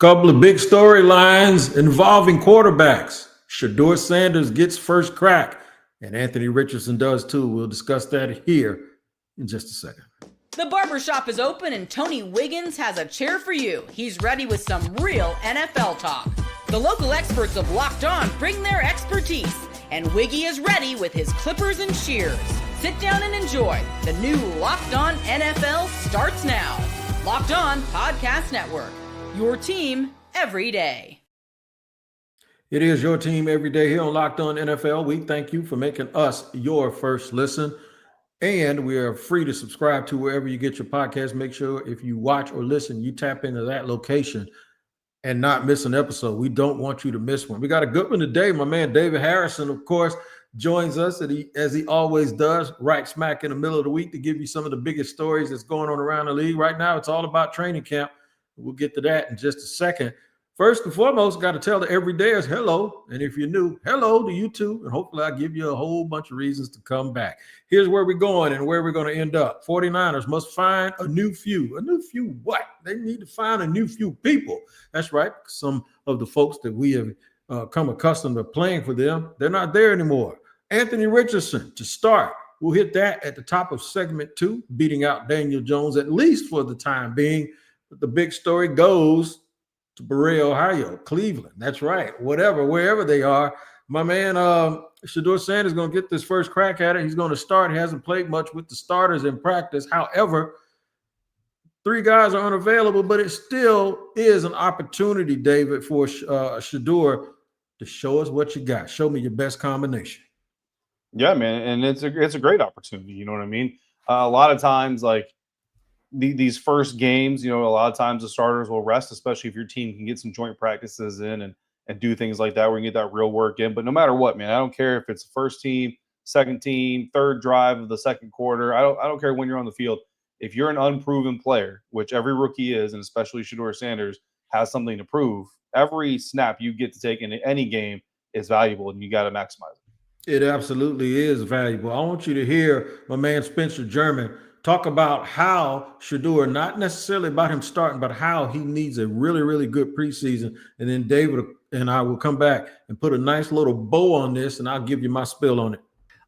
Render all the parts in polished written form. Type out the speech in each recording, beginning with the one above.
Couple of big storylines involving quarterbacks. Shedeur Sanders gets first crack, and Anthony Richardson does too. We'll discuss that here in just a second. The barbershop is open and Tony Wiggins has a chair for you. He's ready with some real NFL talk. The local experts of Locked On bring their expertise, and Wiggy is ready with his clippers and shears. Sit down and enjoy. The new Locked On NFL starts now. Locked On Podcast Network. Your team every day. It is your team every day here on Locked On NFL. We thank you for making us your first listen. And we are free to subscribe to wherever you get your podcast. Make sure if you watch or listen, you tap into that location and not miss an episode. We don't want you to miss one. We got a good one today. My man David Harrison, of course, joins us as he always does, right smack in the middle of the week to give you some of the biggest stories that's going on around the league. Right now, it's all about training camp. We'll get to that in just a second. First and foremost, got to tell the everydayers hello. And if you're new, hello to you too. And hopefully I'll give you a whole bunch of reasons to come back. Here's where we're going and where we're going to end up. 49ers must find a new few. A new few what? They need to find a new few people. That's right. Some of the folks that we have come accustomed to playing for them, they're not there anymore. Anthony Richardson to start. We'll hit that at the top of segment 2, beating out Daniel Jones, at least for the time being. But the big story goes to Berea, Ohio, Cleveland. That's right. Whatever, wherever they are. My man, Shedeur Sanders is going to get this first crack at it. He's going to start. He hasn't played much with the starters in practice. However, 3 guys are unavailable, but it still is an opportunity, David, for Shedeur to show us what you got. Show me your best combination. Yeah, man, and it's a great opportunity. You know what I mean? A lot of times, like these first games, a lot of times the starters will rest, especially if your team can get some joint practices in and do things like that where you get that real work in. But no matter what, man, I don't care if it's the first team, second team, third drive of the second quarter. I don't care when you're on the field. If you're an unproven player, which every rookie is, and especially Shedeur Sanders has something to prove, every snap you get to take in any game is valuable, and you got to maximize it. It absolutely is valuable. I want you to hear my man Spencer German talk about how Shedeur, not necessarily about him starting, but how he needs a really, really good preseason. And then David and I will come back and put a nice little bow on this, and I'll give you my spill on it.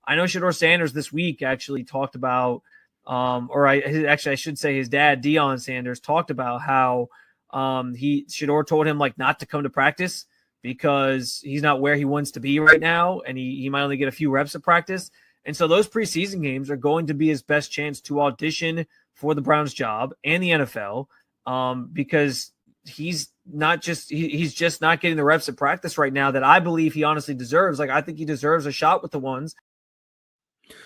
I know Shedeur Sanders this week actually talked about, I should say his dad, Deion Sanders, talked about how Shedeur told him not to come to practice because he's not where he wants to be right now, and he might only get a few reps of practice. And so those preseason games are going to be his best chance to audition for the Browns job and the NFL because he's just not getting the reps at practice right now that I believe he honestly deserves. I think he deserves a shot with the ones.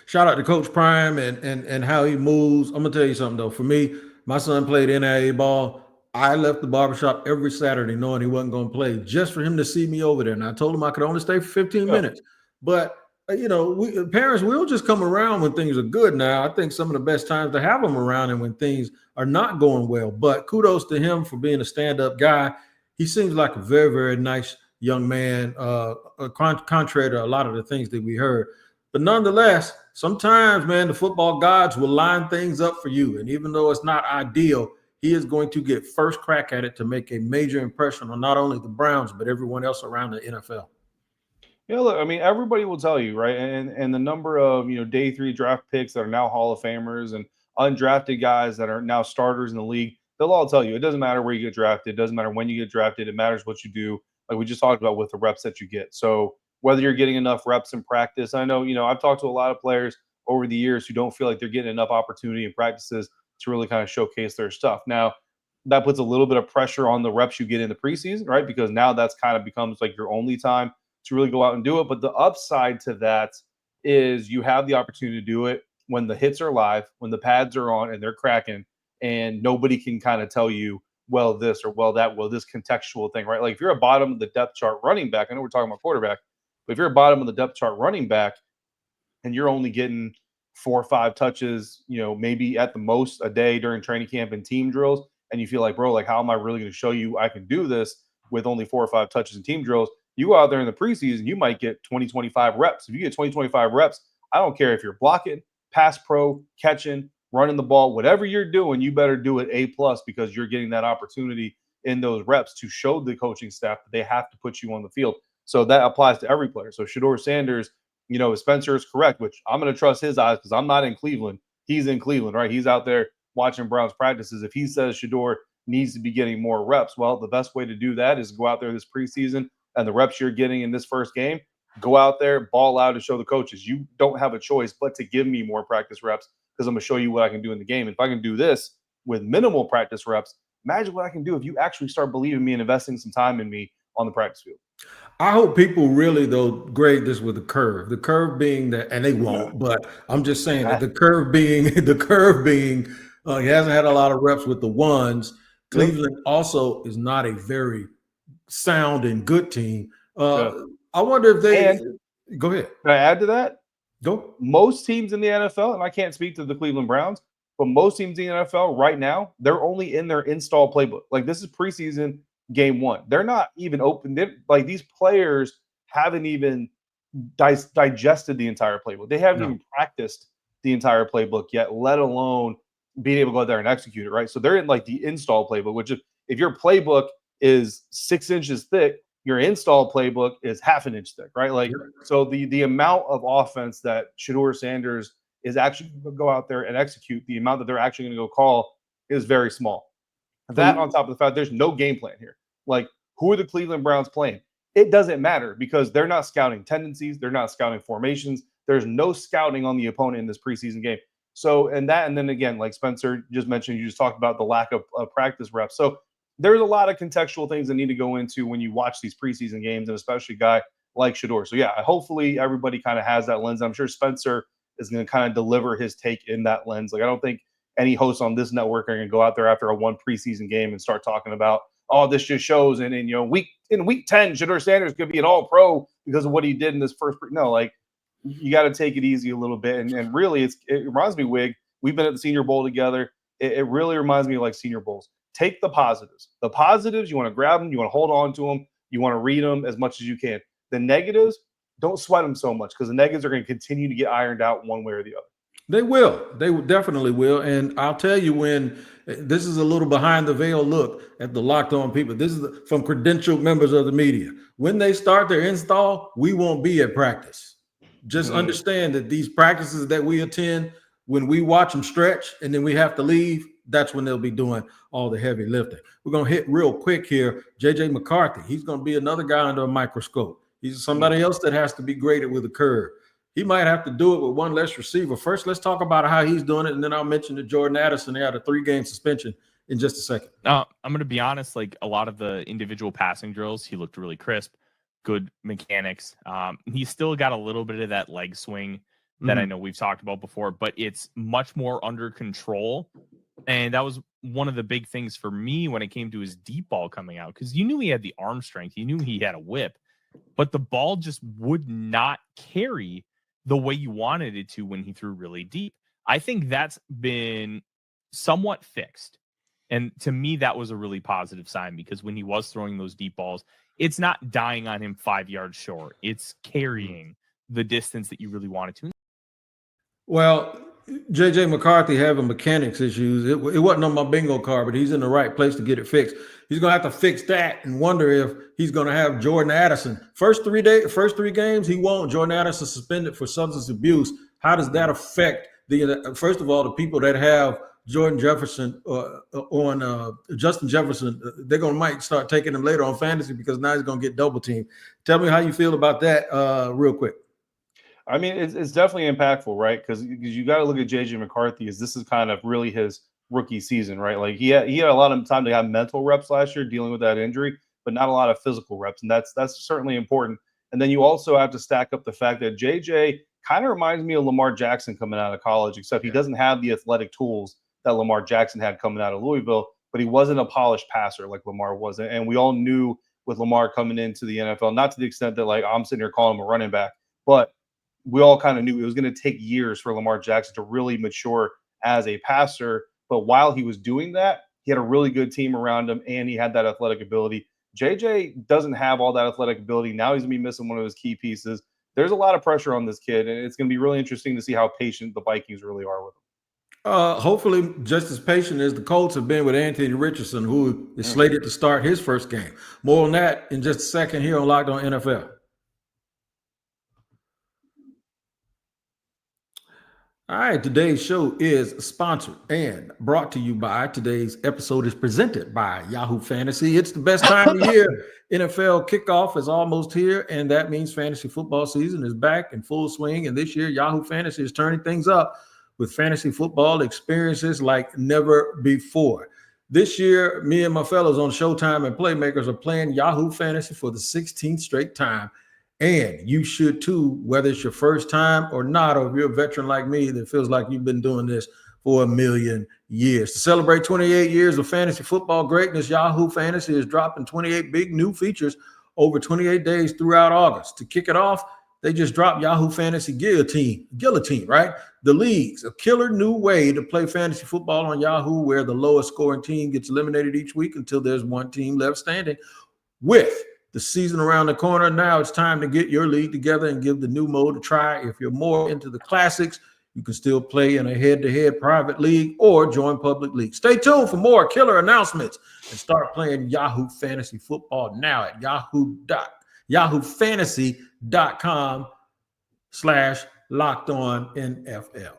Shout out to Coach Prime and how he moves. I'm going to tell you something, though. For me, my son played NAIA ball. I left the barbershop every Saturday knowing he wasn't going to play just for him to see me over there. And I told him I could only stay for 15 minutes. But parents will just come around when things are good now. I think some of the best times to have them around and when things are not going well. But kudos to him for being a stand-up guy. He seems like a very, very nice young man, contrary to a lot of the things that we heard. But nonetheless, sometimes, man, the football gods will line things up for you. And even though it's not ideal, he is going to get first crack at it to make a major impression on not only the Browns, but everyone else around the NFL. Yeah, look, I mean, everybody will tell you, right? And the number of, day 3 draft picks that are now Hall of Famers and undrafted guys that are now starters in the league, they'll all tell you it doesn't matter where you get drafted. It doesn't matter when you get drafted. It matters what you do, like we just talked about with the reps that you get. So whether you're getting enough reps in practice, I know, I've talked to a lot of players over the years who don't feel like they're getting enough opportunity in practices to really kind of showcase their stuff. Now, that puts a little bit of pressure on the reps you get in the preseason, right? Because now that's kind of becomes like your only time to really go out and do it. But the upside to that is you have the opportunity to do it when the hits are live, when the pads are on and they're cracking, and nobody can kind of tell you, well, this or well, that, well, this contextual thing, right? Like if you're a bottom of the depth chart running back, I know we're talking about quarterback, but if you're a bottom of the depth chart running back and you're only getting 4 or 5 touches, maybe at the most a day during training camp and team drills, and you feel like, bro, how am I really going to show you I can do this with only 4 or 5 touches in team drills? You go out there in the preseason, you might get 20, 25 reps. If you get 20, 25 reps, I don't care if you're blocking, pass pro, catching, running the ball, whatever you're doing, you better do it A+ because you're getting that opportunity in those reps to show the coaching staff that they have to put you on the field. So that applies to every player. So Shedeur Sanders, Spencer is correct, which I'm going to trust his eyes because I'm not in Cleveland. He's in Cleveland, right? He's out there watching Browns practices. If he says Shedeur needs to be getting more reps, well, the best way to do that is go out there this preseason and the reps you're getting in this first game, go out there, ball out, and show the coaches you don't have a choice but to give me more practice reps because I'm going to show you what I can do in the game. If I can do this with minimal practice reps, imagine what I can do if you actually start believing me and investing some time in me on the practice field. I hope people really, though, grade this with a curve. The curve being that, and they won't, but I'm just saying that the curve being, he hasn't had a lot of reps with the ones. Cleveland also is not a very sound and good team. I wonder if they go ahead. Can I add to that? Go. Most teams in the NFL, and I can't speak to the Cleveland Browns, but most teams in the NFL right now, they're only in their install playbook. Like this is preseason game one. They're not even open. Like these players haven't even digested the entire playbook. They haven't even practiced the entire playbook yet, let alone being able to go out there and execute it, right? So they're in like the install playbook, which if your playbook is 6 inches thick, your install playbook is half an inch thick, right? Like, so the amount of offense that Shedeur Sanders is actually going to go out there and execute, the amount that they're actually going to go call is very small. That on top of the fact there's no game plan here. Like, who are the Cleveland Browns playing? It doesn't matter because they're not scouting tendencies. They're not scouting formations. There's no scouting on the opponent in this preseason game. So, and then again, like Spencer just mentioned, you just talked about the lack of practice reps. So there's a lot of contextual things that need to go into when you watch these preseason games, and especially a guy like Shedeur. So yeah, hopefully everybody kind of has that lens. I'm sure Spencer is going to kind of deliver his take in that lens. Like, I don't think any hosts on this network are going to go out there after a one preseason game and start talking about, oh, this just shows. And in week 10, Shedeur Sanders could be an all pro because of what he did in this first. No, like, you got to take it easy a little bit. And really, it reminds me, Wig, we've been at the Senior Bowl together. It really reminds me of like Senior Bowls. Take the positives. The positives, you want to grab them, you want to hold on to them, you want to read them as much as you can. The negatives, don't sweat them so much because the negatives are going to continue to get ironed out one way or the other. They will. They definitely will. And I'll tell you, when this is a little behind the veil look at the Locked On people. This is from credentialed members of the media. When they start their install, we won't be at practice. Just understand that these practices that we attend, when we watch them stretch and then we have to leave, that's when they'll be doing all the heavy lifting. We're going to hit real quick here. JJ McCarthy, he's going to be another guy under a microscope. He's somebody else that has to be graded with a curve. He might have to do it with one less receiver. First, let's talk about how he's doing it, and then I'll mention that Jordan Addison, they had a 3-game suspension in just a second. I'm going to be honest, like a lot of the individual passing drills, he looked really crisp, good mechanics. He's still got a little bit of that leg swing that I know we've talked about before, but it's much more under control. And that was one of the big things for me when it came to his deep ball coming out, because you knew he had the arm strength. You knew he had a whip, but the ball just would not carry the way you wanted it to when he threw really deep. I think that's been somewhat fixed. And to me, that was a really positive sign, because when he was throwing those deep balls, it's not dying on him 5 yards short. It's carrying the distance that you really wanted to. Well, JJ McCarthy having mechanics issues. It wasn't on my bingo card, but he's in the right place to get it fixed. He's going to have to fix that and wonder if he's going to have Jordan Addison. First 3 games, he won't. Jordan Addison suspended for substance abuse. How does that affect first of all, the people that have Jordan Jefferson Justin Jefferson? They're going to might start taking him later on fantasy because now he's going to get double teamed. Tell me how you feel about that real quick. I mean, it's definitely impactful, right? Because you got to look at JJ McCarthy as this is kind of really his rookie season, right? Like he had a lot of time to have mental reps last year dealing with that injury, but not a lot of physical reps, and that's certainly important. And then you also have to stack up the fact that JJ kind of reminds me of Lamar Jackson coming out of college, except he doesn't have the athletic tools that Lamar Jackson had coming out of Louisville, but he wasn't a polished passer like Lamar was. And we all knew with Lamar coming into the NFL, not to the extent that like I'm sitting here calling him a running back, but we all kind of knew it was going to take years for Lamar Jackson to really mature as a passer. But while he was doing that, he had a really good team around him, and he had that athletic ability. JJ doesn't have all that athletic ability. Now he's going to be missing one of his key pieces. There's a lot of pressure on this kid, and it's going to be really interesting to see how patient the Vikings really are with him. Hopefully, just as patient as the Colts have been with Anthony Richardson, who is slated to start his first game. More on that in just a second here on Locked On NFL. All right, today's show is sponsored and brought to you by. Today's episode is presented by Yahoo Fantasy. It's the best time of year. NFL kickoff is almost here, and that means fantasy football season is back in full swing. And this year, Yahoo Fantasy is turning things up with fantasy football experiences like never before. This year, me and my fellows on Showtime and Playmakers are playing Yahoo Fantasy for the 16th straight time. And you should too, whether it's your first time or not, or if you're a veteran like me that feels like you've been doing this for a million years. To celebrate 28 years of fantasy football greatness, Yahoo Fantasy is dropping 28 big new features over 28 days throughout August. To kick it off, they just dropped Yahoo Fantasy Guillotine, right? The leagues, a killer new way to play fantasy football on Yahoo, where the lowest scoring team gets eliminated each week until there's one team left standing. With the season around the corner, now it's time to get your league together and give the new mode a try. If you're more into the classics, you can still play in a head-to-head private league or join public league. Stay tuned for more killer announcements and start playing Yahoo Fantasy Football now at yahoofantasy.com/LockedOnNFL.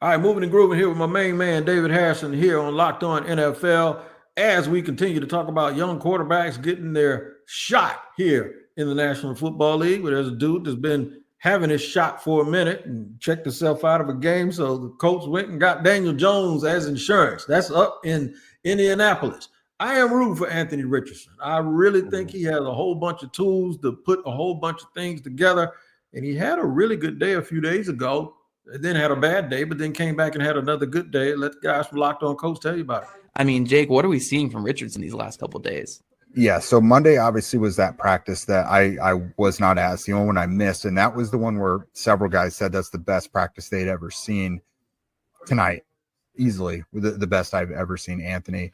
All right, moving and grooving here with my main man, David Harrison, here on Locked On NFL, as we continue to talk about young quarterbacks getting their shot here in the National Football League, where there's a dude that's been having his shot for a minute and checked himself out of a game. So the Colts went and got Daniel Jones as insurance. That's up in Indianapolis. I am rooting for Anthony Richardson. I really think he has a whole bunch of tools to put a whole bunch of things together. And he had a really good day a few days ago. Then had a bad day, but then came back and had another good day. Let the guys from Locked On Colts tell you about it. I mean, Jake, what are we seeing from Richardson these last couple of days? Yeah, so Monday obviously was that practice that I was not at. It's the only one I missed, and that was the one where several guys said that's the best practice they'd ever seen. Tonight, easily the best I've ever seen Anthony.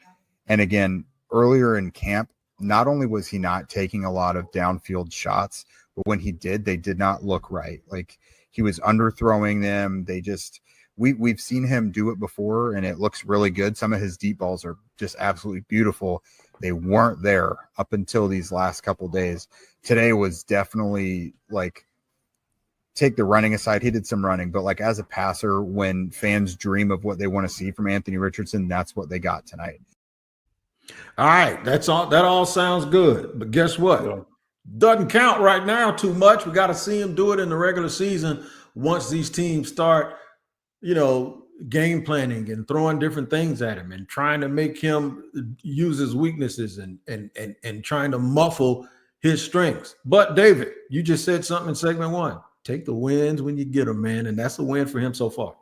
And again, earlier in camp, not only was he not taking a lot of downfield shots, but when he did, they did not look right. Like, he was underthrowing them. They just we've seen him do it before, and it looks really good. Some of his deep balls are just absolutely beautiful. They weren't there up until these last couple days. Today was definitely, like, take the running aside. He did some running, but like as a passer, when fans dream of what they want to see from Anthony Richardson, that's what they got tonight. All right, that's all. That all sounds good, but guess what? Doesn't count right now too much. We got to see him do it in the regular season once these teams start, game planning and throwing different things at him and trying to make him use his weaknesses and trying to muffle his strengths. But David, you just said something in segment one. Take the wins when you get them, man, and that's a win for him so far.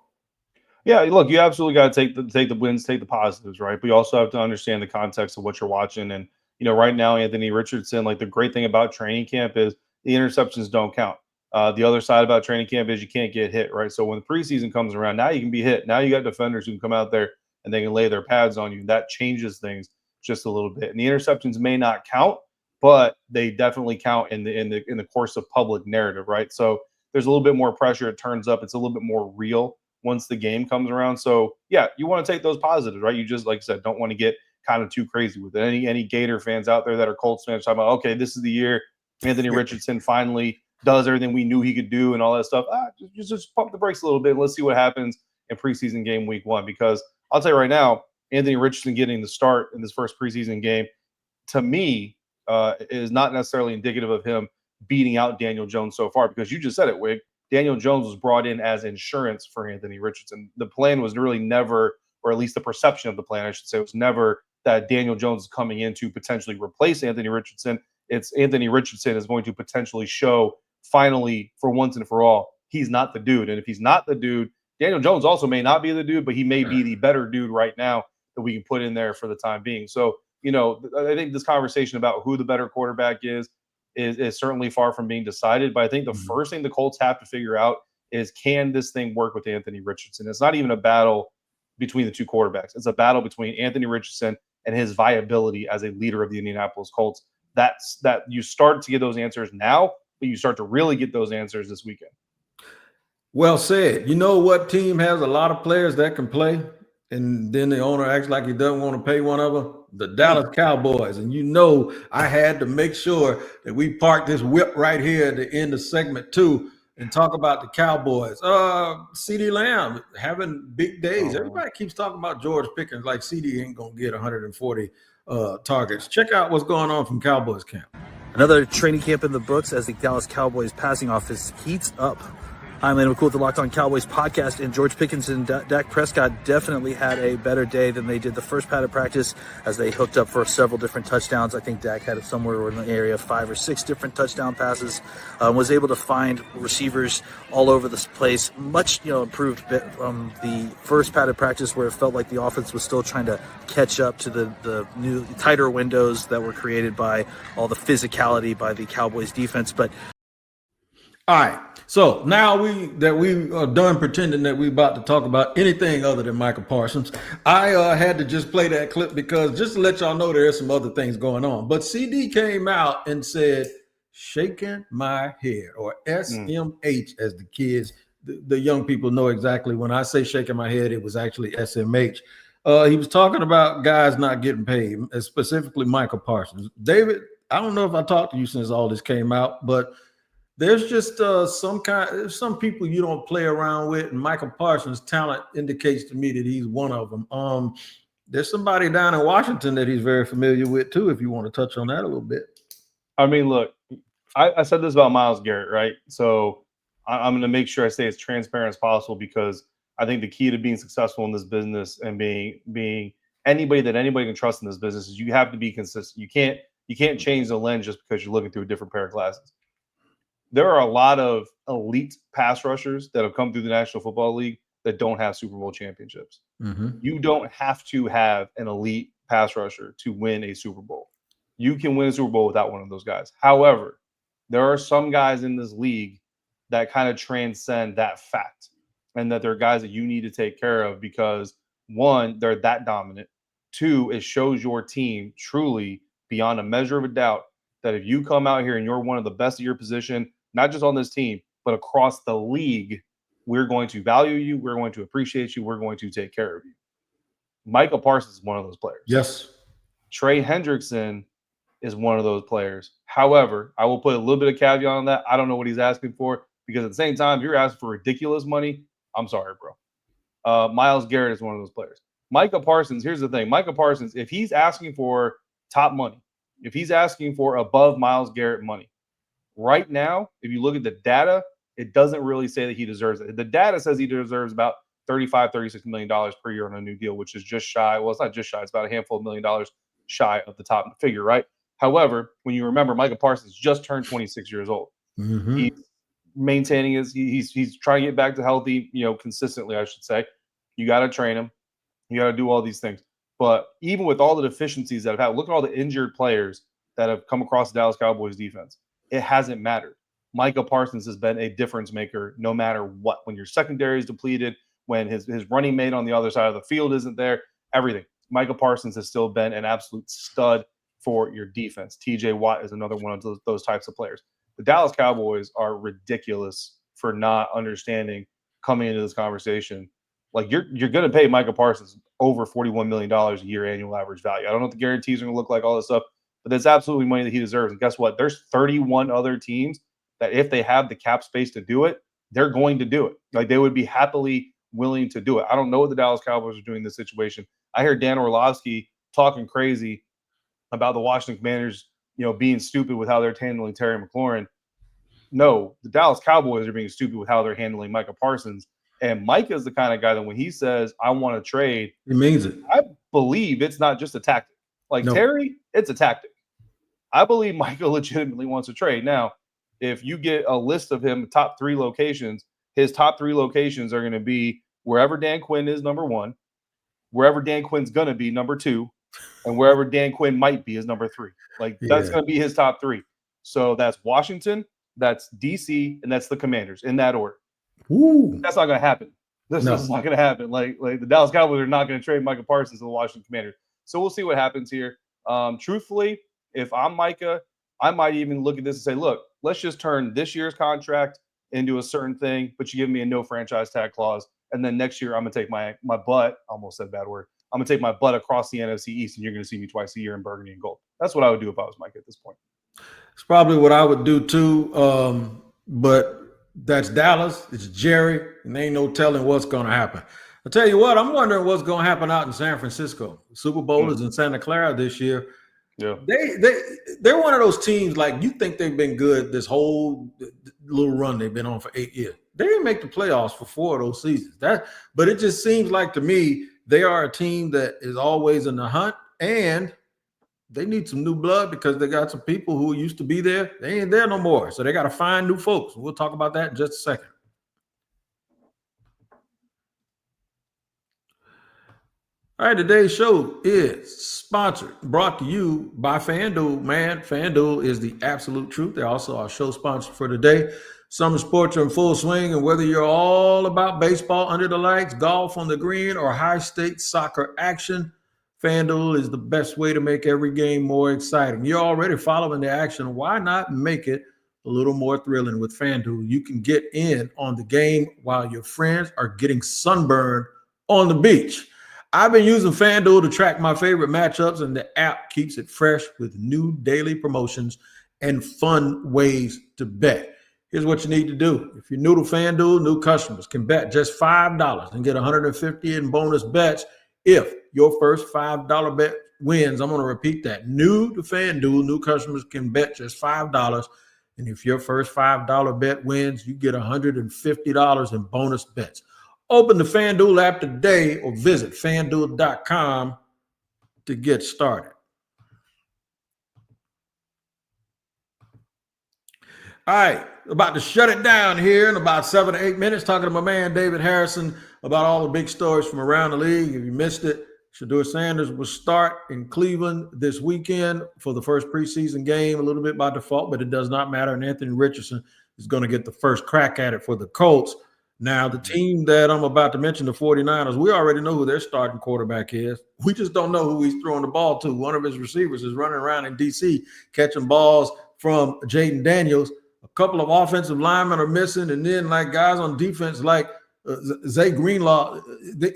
Yeah, look, you absolutely got to take the wins, take the positives, right? But you also have to understand the context of what you're watching. And right now, Anthony Richardson, like, the great thing about training camp is the interceptions don't count. The other side about training camp is you can't get hit, right? So when the preseason comes around, now you can be hit. Now you got defenders who can come out there and they can lay their pads on you. That changes things just a little bit. And the interceptions may not count, but they definitely count in the course of public narrative, right? So there's a little bit more pressure. It turns up. It's a little bit more real once the game comes around. So yeah, you want to take those positives, right? You just, like I said, don't want to get kind of too crazy with it. Any Gator fans out there that are Colts fans talking about, okay, this is the year Anthony Richardson finally does everything we knew he could do and all that stuff. Just pump the brakes a little bit and let's see what happens in preseason game week 1. Because I'll tell you right now, Anthony Richardson getting the start in this first preseason game, to me, is not necessarily indicative of him beating out Daniel Jones so far, because you just said it, Wig. Daniel Jones was brought in as insurance for Anthony Richardson. The plan was really never, or at least the perception of the plan, I should say, was never that Daniel Jones is coming in to potentially replace Anthony Richardson. It's Anthony Richardson is going to potentially show, finally, for once and for all, he's not the dude. And if he's not the dude, Daniel Jones also may not be the dude, but he may be the better dude right now that we can put in there for the time being. So, I think this conversation about who the better quarterback is certainly far from being decided. But I think the first thing the Colts have to figure out is, can this thing work with Anthony Richardson? It's not even a battle between the two quarterbacks. It's a battle between Anthony Richardson and his viability as a leader of the Indianapolis Colts. That you start to get those answers now, but you start to really get those answers this weekend. Well said. You know what team has a lot of players that can play, and then the owner acts like he doesn't want to pay one of them? The Dallas Cowboys. And you know I had to make sure that we park this whip right here at the end of segment 2 and talk about the Cowboys. CeeDee Lamb having big days. Everybody keeps talking about George Pickens like CeeDee ain't going to get 140 targets. Check out what's going on from Cowboys camp. Another training camp in the books as the Dallas Cowboys passing offense heats up. I'm Landon McCool with the Locked On Cowboys podcast, and George Pickens and Dak Prescott definitely had a better day than they did the first padded practice as they hooked up for several different touchdowns. I think Dak had it somewhere in the area of 5 or 6 different touchdown passes, was able to find receivers all over this place, much improved from the first padded practice where it felt like the offense was still trying to catch up to the new tighter windows that were created by all the physicality by the Cowboys defense. But all right. So now we are done pretending that we're about to talk about anything other than Micah Parsons. I had to just play that clip because just to let y'all know there's some other things going on. But CD came out and said, shaking my head, or SMH as the kids, the young people know exactly. When I say shaking my head, it was actually SMH. He was talking about guys not getting paid, specifically Michael Parsons. David, I don't know if I talked to you since all this came out, but there's just some people you don't play around with, and Michael Parsons' talent indicates to me that he's one of them. There's somebody down in Washington that he's very familiar with too, if you want to touch on that a little bit. I mean, look, I said this about Myles Garrett, right? So I'm going to make sure I stay as transparent as possible because I think the key to being successful in this business and being anybody that anybody can trust in this business is you have to be consistent. You can't change the lens just because you're looking through a different pair of glasses. There are a lot of elite pass rushers that have come through the National Football League that don't have Super Bowl championships. Mm-hmm. You don't have to have an elite pass rusher to win a Super Bowl. You can win a Super Bowl without one of those guys. However, there are some guys in this league that kind of transcend that fact, and that they're guys that you need to take care of because, one, they're that dominant. 2, it shows your team truly beyond a measure of a doubt that if you come out here and you're one of the best at your position, not just on this team, but across the league, we're going to value you. We're going to appreciate you. We're going to take care of you. Michael Parsons is one of those players. Yes. Trey Hendrickson is one of those players. However, I will put a little bit of caveat on that. I don't know what he's asking for because at the same time, if you're asking for ridiculous money, I'm sorry, bro. Myles Garrett is one of those players. Micah Parsons, here's the thing. Micah Parsons, if he's asking for top money, if he's asking for above Myles Garrett money, right now, if you look at the data, it doesn't really say that he deserves it. The data says he deserves about $35, $36 million per year on a new deal, which is just shy. Well, it's not just shy. It's about a handful of $1 million shy of the top figure, right? However, when you remember, Micah Parsons just turned 26 years old. Mm-hmm. He's maintaining he's trying to get back to healthy, consistently, I should say. You got to train him. You got to do all these things. But even with all the deficiencies that have had, look at all the injured players that have come across the Dallas Cowboys defense. It hasn't mattered. Micah Parsons has been a difference maker no matter what. When your secondary is depleted, when his running mate on the other side of the field isn't there, everything. Micah Parsons has still been an absolute stud for your defense. TJ Watt is another one of those types of players. The Dallas Cowboys are ridiculous for not understanding coming into this conversation. Like you're going to pay Micah Parsons over $41 million a year annual average value. I don't know what the guarantees are going to look like, all this stuff, but that's absolutely money that he deserves. And guess what? There's 31 other teams that if they have the cap space to do it, they're going to do it. Like they would be happily willing to do it. I don't know what the Dallas Cowboys are doing in this situation. I hear Dan Orlovsky talking crazy about the Washington Commanders, being stupid with how they're handling Terry McLaurin. No, the Dallas Cowboys are being stupid with how they're handling Micah Parsons. And Micah is the kind of guy that when he says, I want to trade, he means it. I believe it's not just a tactic. Like Terry, it's a tactic. I believe Micah legitimately wants to trade. Now, if you get a list of him top 3 locations, his top 3 locations are going to be wherever Dan Quinn is number 1, wherever Dan Quinn's going to be number 2, and wherever Dan Quinn might be is number 3. Like that's going to be his top 3. So that's Washington, that's DC, and that's the Commanders in that order. Ooh. That's not going to happen. This is not going to happen. Like the Dallas Cowboys are not going to trade Micah Parsons to the Washington Commanders. So we'll see what happens here. Truthfully, if I'm Micah, I might even look at this and say, look, let's just turn this year's contract into a certain thing, but you give me a no franchise tag clause. And then next year, I'm going to take my butt, almost said a bad word. I'm going to take my butt across the NFC East, and you're going to see me twice a year in burgundy and gold. That's what I would do if I was Mike at this point. It's probably what I would do too. But that's Dallas. It's Jerry, and there ain't no telling what's going to happen. I'll tell you what, I'm wondering what's going to happen out in San Francisco. Super Bowl is in Santa Clara this year. Yeah, they're one of those teams, like, you think they've been good this whole little run they've been on for 8 years. They didn't make the playoffs for 4 of those seasons. But it just seems like to me they are a team that is always in the hunt, and they need some new blood because they got some people who used to be there. They ain't there no more, so they got to find new folks. We'll talk about that in just a second. All right, today's show is brought to you by FanDuel. Man, FanDuel is the absolute truth. They're also our show sponsor for today. Summer sports are in full swing, and whether you're all about baseball under the lights, golf on the green, or high-stakes soccer action, FanDuel is the best way to make every game more exciting. You're already following the action. Why not make it a little more thrilling with FanDuel? You can get in on the game while your friends are getting sunburned on the beach. I've been using FanDuel to track my favorite matchups, and the app keeps it fresh with new daily promotions and fun ways to bet. Here's what you need to do. If you're new to FanDuel, new customers can bet just $5 and get $150 in bonus bets if your first $5 bet wins. I'm going to repeat that. New to FanDuel, new customers can bet just $5. And if your first $5 bet wins, you get $150 in bonus bets. Open the FanDuel app today or visit FanDuel.com to get started. All right, about to shut it down here in about 7 to 8 minutes, talking to my man David Harrison about all the big stories from around the league. If you missed it, Shedeur Sanders will start in Cleveland this weekend for the first preseason game, a little bit by default, but it does not matter. And Anthony Richardson is going to get the first crack at it for the Colts. Now, the team that I'm about to mention, the 49ers, we already know who their starting quarterback is. We just don't know who he's throwing the ball to. One of his receivers is running around in D.C. catching balls from Jaden Daniels. A couple of offensive linemen are missing, and then like guys on defense like Zay Greenlaw,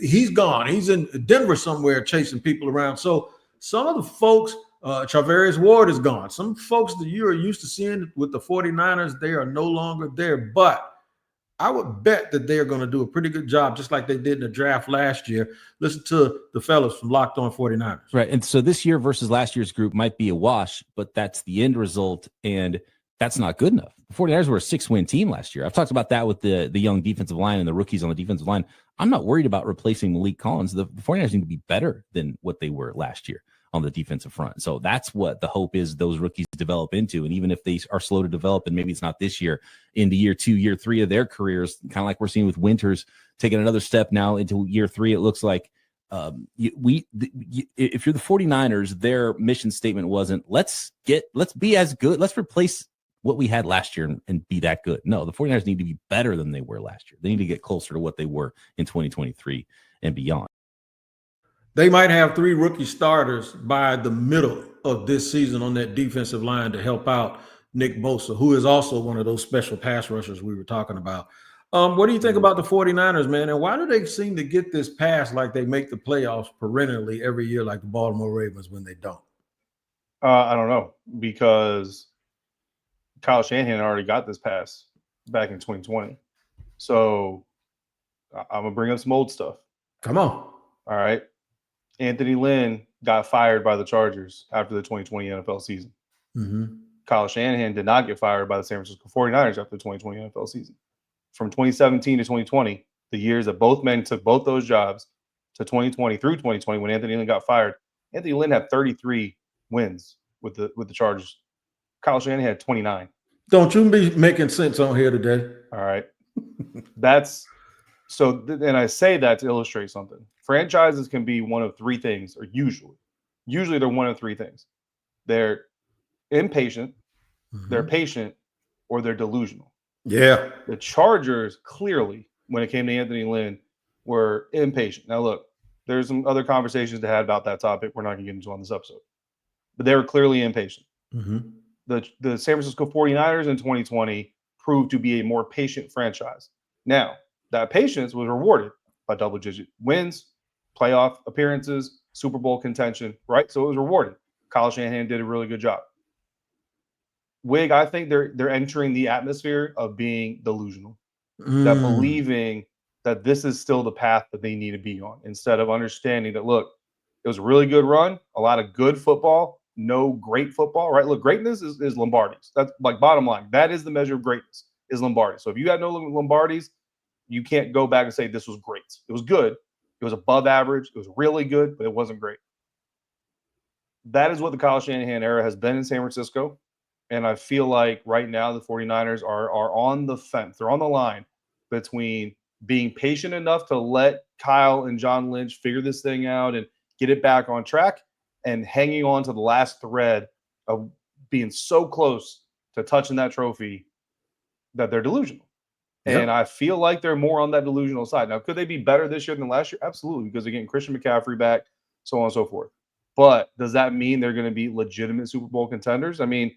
he's gone. He's in Denver somewhere chasing people around. So some of the folks, Charvarius Ward is gone. Some folks that you are used to seeing with the 49ers, they are no longer there. But I would bet that they are going to do a pretty good job, just like they did in the draft last year. Listen to the fellas from Locked On 49ers. Right. And so this year versus last year's group might be a wash, but that's the end result, and that's not good enough. The 49ers were a 6-win team last year. I've talked about that with the young defensive line and the rookies on the defensive line. I'm not worried about replacing Malik Collins. The 49ers need to be better than what they were last year on the defensive front. So that's what the hope is those rookies develop into. And even if they are slow to develop, and maybe it's not this year, into year 2, year 3 of their careers, kind of like we're seeing with Winters taking another step now into year 3, it looks like if you're the 49ers, their mission statement wasn't let's be as good. Let's replace what we had last year and be that good. No, the 49ers need to be better than they were last year. They need to get closer to what they were in 2023 and beyond. They might have 3 rookie starters by the middle of this season on that defensive line to help out Nick Bosa, who is also one of those special pass rushers we were talking about. What do you think about the 49ers, man? And why do they seem to get this pass like they make the playoffs perennially every year like the Baltimore Ravens when they don't? I don't know, because Kyle Shanahan already got this pass back in 2020. So I'm going to bring up some old stuff. Come on. All right. Anthony Lynn got fired by the Chargers after the 2020 NFL season. Mm-hmm. Kyle Shanahan did not get fired by the San Francisco 49ers after the 2020 NFL season. From 2017 to 2020, the years that both men took both those jobs, to 2020 through 2020 when Anthony Lynn got fired, Anthony Lynn had 33 wins with the Chargers. Kyle Shanahan had 29. Don't you be making sense on here today. All right. That's so, and I say that to illustrate something. Franchises can be one of 3 things, or usually they're one of 3 things. They're impatient, they're patient, or they're delusional. Yeah. The Chargers clearly, when it came to Anthony Lynn, were impatient. Now, look, there's some other conversations to have about that topic we're not going to get into on this episode. But they were clearly impatient. Mm-hmm. the San Francisco 49ers in 2020 proved to be a more patient franchise. Now, that patience was rewarded by double-digit wins, playoff appearances, Super Bowl contention, right? So it was rewarded. Kyle Shanahan did a really good job. Wig, I think they're entering the atmosphere of being delusional, that believing that this is still the path that they need to be on, instead of understanding that, look, it was a really good run, a lot of good football, no great football, right? Look, greatness is Lombardi's. That's like bottom line. That is the measure of greatness, is Lombardi. So if you got no Lombardi's, you can't go back and say this was great. It was good. It was above average. It was really good, but it wasn't great. That is what the Kyle Shanahan era has been in San Francisco. And I feel like right now the 49ers are on the fence. They're on the line between being patient enough to let Kyle and John Lynch figure this thing out and get it back on track, and hanging on to the last thread of being so close to touching that trophy that they're delusional. Yep. And I feel like they're more on that delusional side. Now, could they be better this year than last year? Absolutely, because they're getting Christian McCaffrey back, so on and so forth. But does that mean they're going to be legitimate Super Bowl contenders? I mean,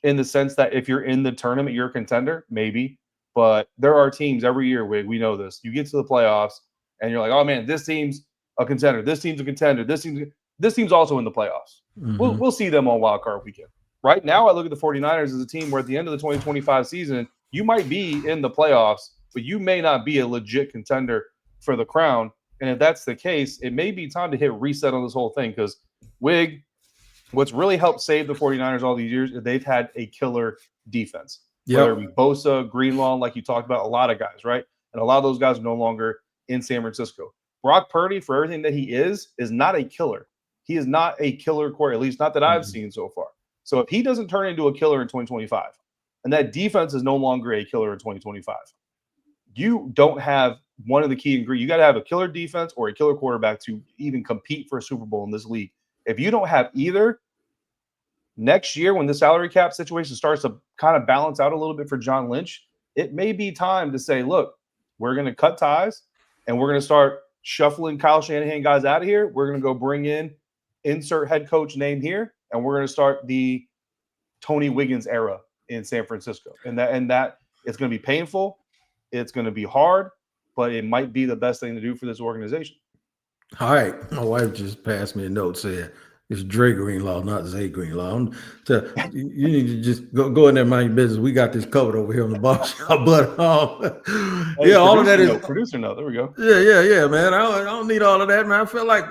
in the sense that if you're in the tournament, you're a contender, maybe. But there are teams every year, Wig, we know this. You get to the playoffs, and you're like, oh, man, this team's a contender. This team's a contender. This team's also in the playoffs. Mm-hmm. We'll see them on Wild Card Weekend. Right now, I look at the 49ers as a team where at the end of the 2025 season, you might be in the playoffs, but you may not be a legit contender for the crown. And if that's the case, it may be time to hit reset on this whole thing, because Wig, what's really helped save the 49ers all these years is they've had a killer defense. Yep. Whether it be Bosa, Greenlaw, like you talked about, a lot of guys, right? And a lot of those guys are no longer in San Francisco. Brock Purdy, for everything that he is not a killer. He is not a killer quarterback, at least not that I've seen so far. So if he doesn't turn into a killer in 2025, and that defense is no longer a killer in 2025, you don't have one of the key ingredients. You got to have a killer defense or a killer quarterback to even compete for a Super Bowl in this league. If you don't have either, next year when the salary cap situation starts to kind of balance out a little bit for John Lynch, it may be time to say, look, we're going to cut ties and we're going to start shuffling Kyle Shanahan guys out of here. We're going to go bring in insert head coach name here, and we're going to start the Tony Wiggins era in San Francisco. And that it's going to be painful. It's going to be hard, but it might be the best thing to do for this organization. All right. My wife just passed me a note saying it's Dre Greenlaw, not Zay Greenlaw. So you need to just go in there and mind your business. We got this covered over here on the barbershop. But yeah, all of that is producer note. There we go. Yeah, man. I don't need all of that, man. I feel like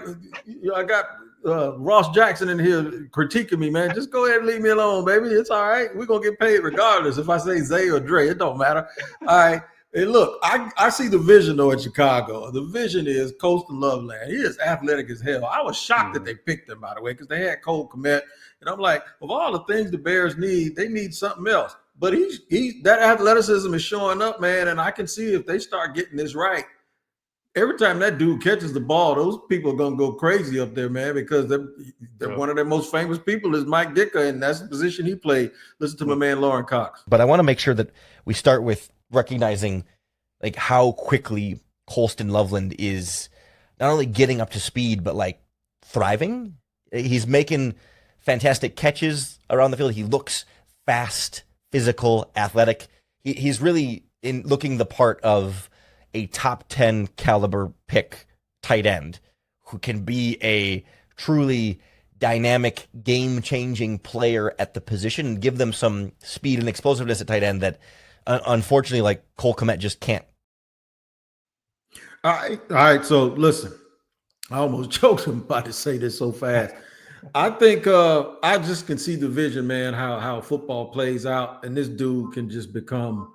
I got Ross Jackson in here critiquing me, man. Just go ahead and leave me alone, baby. It's all right. We're gonna get paid regardless if I say Zay or Dre. It don't matter. All right. Hey, look, I see the vision, though, in Chicago. The vision is Colston Loveland. He is athletic as hell. I was shocked that they picked him, by the way, because they had Cole Kmet. And I'm like, of all the things the Bears need, they need something else. But that athleticism is showing up, man, and I can see if they start getting this right, every time that dude catches the ball, those people are going to go crazy up there, man, because they're one of their most famous people is Mike Ditka, and that's the position he played. Listen to my man, Lauren Cox. But I want to make sure that we start with recognizing like how quickly Colston Loveland is not only getting up to speed, but like thriving. He's making fantastic catches around the field. He looks fast, physical, athletic. He's really looking the part of a top 10 caliber pick tight end who can be a truly dynamic, game-changing player at the position and give them some speed and explosiveness at tight end that unfortunately, like Cole Kmet just can't. All right. So listen, I almost choked him about to say this so fast. I think I just can see the vision, man, how football plays out, and this dude can just become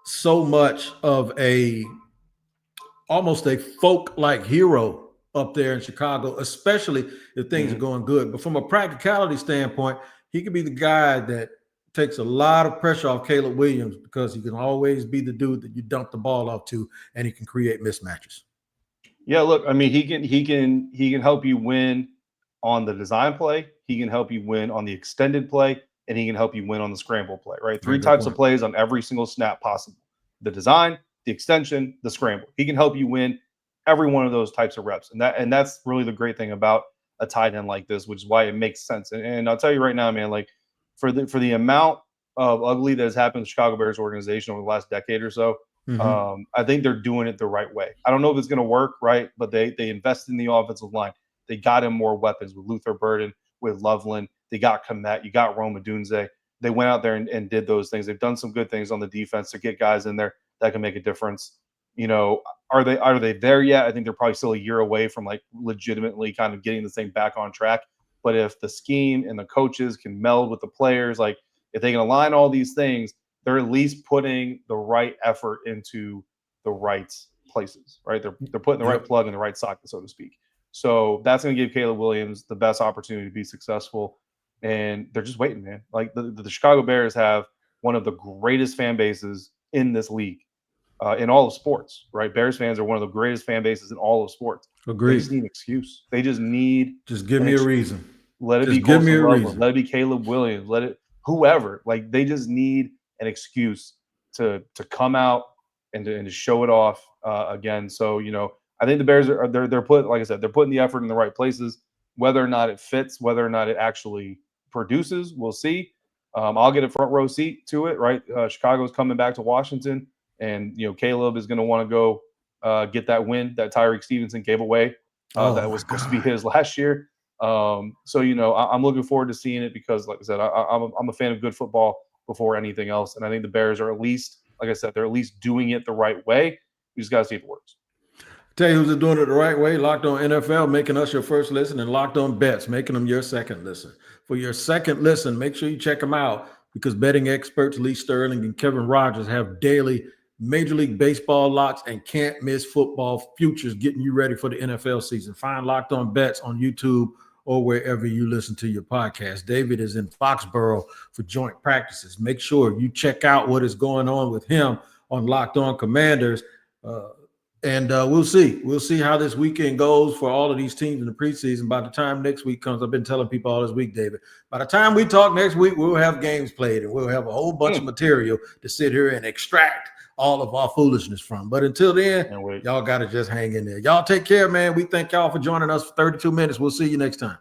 so much of almost a folk-like hero up there in Chicago, especially if things are going good. But from a practicality standpoint, he could be the guy that takes a lot of pressure off Caleb Williams, because he can always be the dude that you dump the ball off to, and he can create mismatches. Yeah, look, I mean, he can help you win on the design play. He can help you win on the extended play, and he can help you win on the scramble play, right? Three types of plays on every single snap possible: the design, the extension, the scramble. He can help you win every one of those types of reps. And that's really the great thing about a tight end like this, which is why it makes sense. And I'll tell you right now, man, like for the amount of ugly that has happened in the Chicago Bears organization over the last decade or so. I think they're doing it the right way. I don't know if it's going to work, right? But they invested in the offensive line. They got him more weapons with Luther Burden, with Loveland. They got Komet. You got Rome Odunze. They went out there and did those things. They've done some good things on the defense to get guys in there that can make a difference. You know, are they there yet? I think they're probably still a year away from like legitimately kind of getting this thing back on track. But if the scheme and the coaches can meld with the players, like if they can align all these things, they're at least putting the right effort into the right places, right? They're putting the right plug in the right socket, so to speak. So that's going to give Caleb Williams the best opportunity to be successful. And they're just waiting, man. Like the Chicago Bears have one of the greatest fan bases in this league, in all of sports, right? Bears fans are one of the greatest fan bases in all of sports. Agreed. They just need an excuse. They just need give me a reason. Let it Just be give me Colston a Loveland. reason. Let it be Caleb Williams. Let it whoever. Like they just need an excuse to come out and to show it off again. So I think the Bears they're putting, like I said, they're putting the effort in the right places. Whether or not it fits, whether or not it actually produces, we'll see. I'll get a front row seat to it, right? Chicago's coming back to Washington, and Caleb is going to want to go get that win that Tyreek Stevenson gave away. That was supposed to be his last year. So I'm looking forward to seeing it because, like I said, I'm a fan of good football before anything else, and I think the Bears are at least, like I said, they're at least doing it the right way. You just got to see if it works. Tell you who's doing it the right way. Locked On NFL, making us your first listen, and Locked On Bets, making them your second listen. For your second listen, make sure you check them out because betting experts Lee Sterling and Kevin Rogers have daily Major League Baseball locks and can't miss football futures getting you ready for the NFL season. Find Locked On Bets on YouTube or wherever you listen to your podcast. David is in Foxborough for joint practices. Make sure you check out what is going on with him on Locked On Commanders. And we'll see. We'll see how this weekend goes for all of these teams in the preseason. By the time next week comes, I've been telling people all this week, David, by the time we talk next week, we'll have games played and we'll have a whole bunch of material to sit here and extract all of our foolishness from. But until then, y'all got to just hang in there. Y'all take care, man. We thank y'all for joining us for 32 minutes. We'll see you next time.